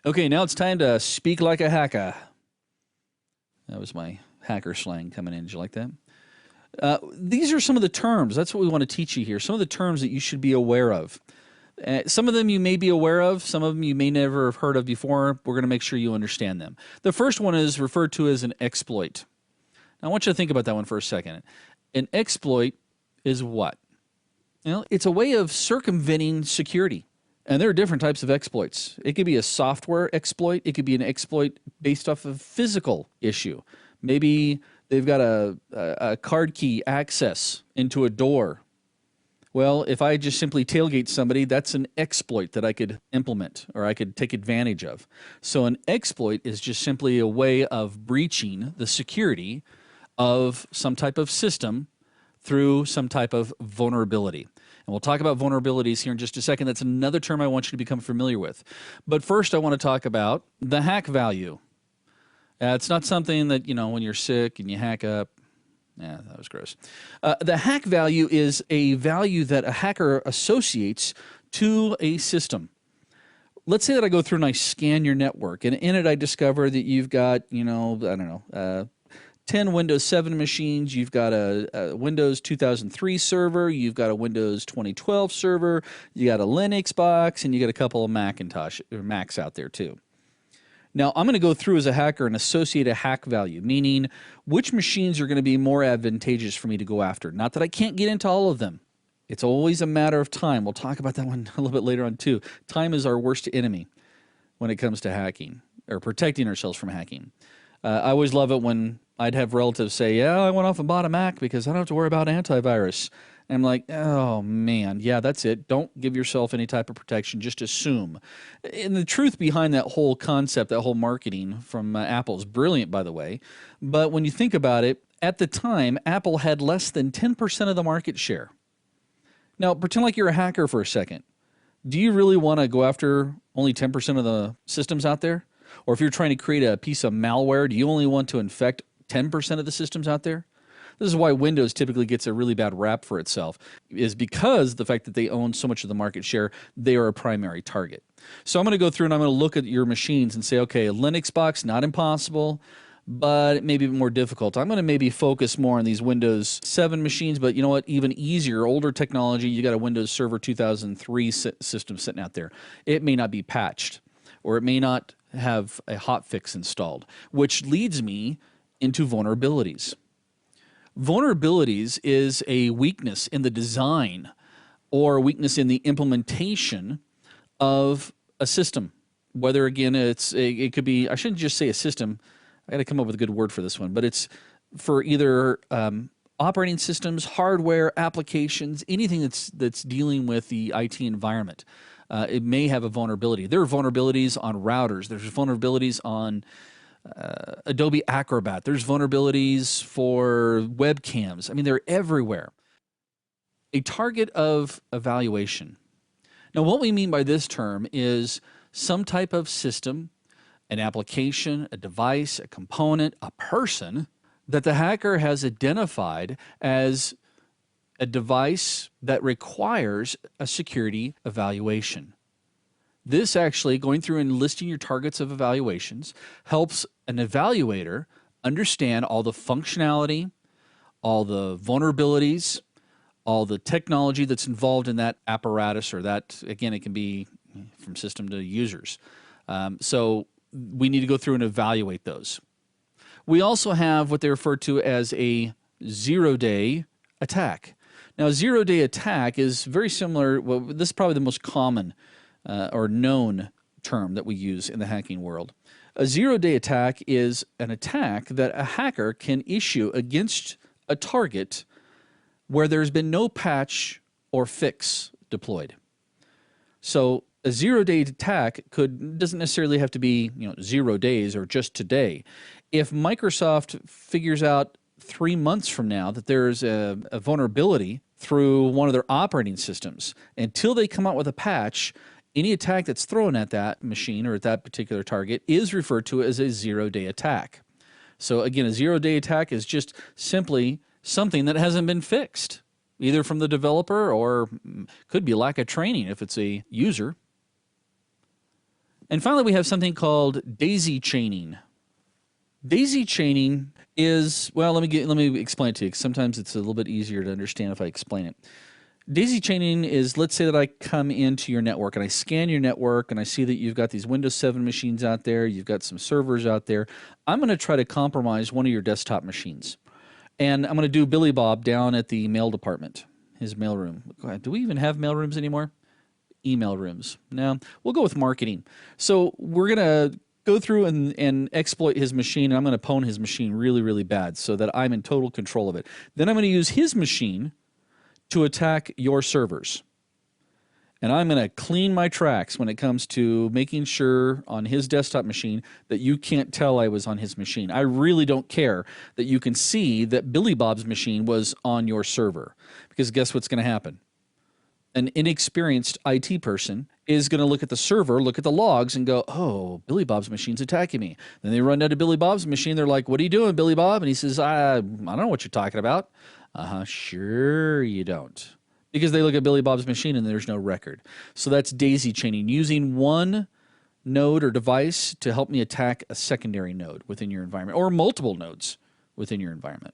Okay, now it's time to speak like a hacker. That was my hacker slang coming in. Did you like that? These are some of the terms. That's what we want to teach you here. Some of the terms that you should be aware of. Some of them you may be aware of. Some of them you may never have heard of before. We're going to make sure you understand them. The first one is referred to as an exploit. Now, I want you to think about that one for a second. An exploit is what? It's a way of circumventing security. And there are different types of exploits. It could be a software exploit. It could be an exploit based off of a physical issue. Maybe they've got a card key access into a door. Well, if I just simply tailgate somebody, that's an exploit that I could implement or I could take advantage of. So an exploit is just simply a way of breaching the security of some type of system through some type of vulnerability. And we'll talk about vulnerabilities here in just a second. That's another term I want you to become familiar with. But first, I want to talk about the hack value. It's not something that, when you're sick and you hack up. Yeah, that was gross. The hack value is a value that a hacker associates to a system. Let's say that I go through and I scan your network, and in it I discover that you've got, 10 Windows 7 machines, you've got a Windows 2003 server, you've got a Windows 2012 server, you got a Linux box, and you got a couple of Macs out there too. Now, I'm going to go through as a hacker and associate a hack value, meaning which machines are going to be more advantageous for me to go after. Not that I can't get into all of them. It's always a matter of time. We'll talk about that one a little bit later on too. Time is our worst enemy when it comes to hacking or protecting ourselves from hacking. I always love it when I'd have relatives say, yeah, I went off and bought a Mac because I don't have to worry about antivirus. And I'm like, oh, man, yeah, that's it. Don't give yourself any type of protection. Just assume. And the truth behind that whole concept, that whole marketing from Apple is brilliant, by the way. But when you think about it, at the time, Apple had less than 10% of the market share. Now, pretend like you're a hacker for a second. Do you really want to go after only 10% of the systems out there? Or if you're trying to create a piece of malware, do you only want to infect 10% of the systems out there? This is why Windows typically gets a really bad rap for itself, is because the fact that they own so much of the market share, they are a primary target. So I'm going to go through and I'm going to look at your machines and say, okay, a Linux box, not impossible, but it may be more difficult. I'm going to maybe focus more on these Windows 7 machines, but you know what? Even easier, older technology, you got a Windows Server 2003 system sitting out there. It may not be patched, or it may not have a hotfix installed, which leads me into vulnerabilities. Vulnerabilities is a weakness in the design or a weakness in the implementation of a system. Whether, again, it could be, I shouldn't just say a system, I got to come up with a good word for this one, but it's for either operating systems, hardware, applications, anything that's dealing with the IT environment. It may have a vulnerability. There are vulnerabilities on routers. There's vulnerabilities on Adobe Acrobat. There's vulnerabilities for webcams. I mean, they're everywhere. A target of evaluation. Now, what we mean by this term is some type of system, an application, a device, a component, a person that the hacker has identified as a device that requires a security evaluation. This actually, going through and listing your targets of evaluations, helps an evaluator understand all the functionality, all the vulnerabilities, all the technology that's involved in that apparatus, or that, again, it can be from system to users. So we need to go through and evaluate those. We also have what they refer to as a zero-day attack. Now, a zero-day attack is very similar. Well, this is probably the most common or known term that we use in the hacking world. A zero-day attack is an attack that a hacker can issue against a target where there's been no patch or fix deployed. So a zero-day attack doesn't necessarily have to be 0 days or just today. If Microsoft figures out 3 months from now that there's a vulnerability through one of their operating systems, until they come out with a patch, any attack that's thrown at that machine or at that particular target is referred to as a zero-day attack. So again, a zero-day attack is just simply something that hasn't been fixed, either from the developer or could be lack of training if it's a user. And finally, we have something called daisy chaining. Daisy chaining is, well, let me explain it to you, 'cause sometimes it's a little bit easier to understand if I explain it. Daisy chaining is, let's say that I come into your network and I scan your network and I see that you've got these Windows 7 machines out there, you've got some servers out there. I'm going to try to compromise one of your desktop machines. And I'm going to do Billy Bob down at the mail department, his mailroom. Do we even have mail rooms anymore? Email rooms. No, we'll go with marketing. So we're going to go through and exploit his machine. And I'm going to pwn his machine really, really bad so that I'm in total control of it. Then I'm going to use his machine to attack your servers. And I'm going to clean my tracks when it comes to making sure on his desktop machine that you can't tell I was on his machine. I really don't care that you can see that Billy Bob's machine was on your server. Because guess what's going to happen? An inexperienced IT person is going to look at the server, look at the logs, and go, oh, Billy Bob's machine's attacking me. Then they run down to Billy Bob's machine. They're like, what are you doing, Billy Bob? And he says, I don't know what you're talking about. Sure you don't. Because they look at Billy Bob's machine and there's no record. So that's daisy chaining, using one node or device to help me attack a secondary node within your environment, or multiple nodes within your environment.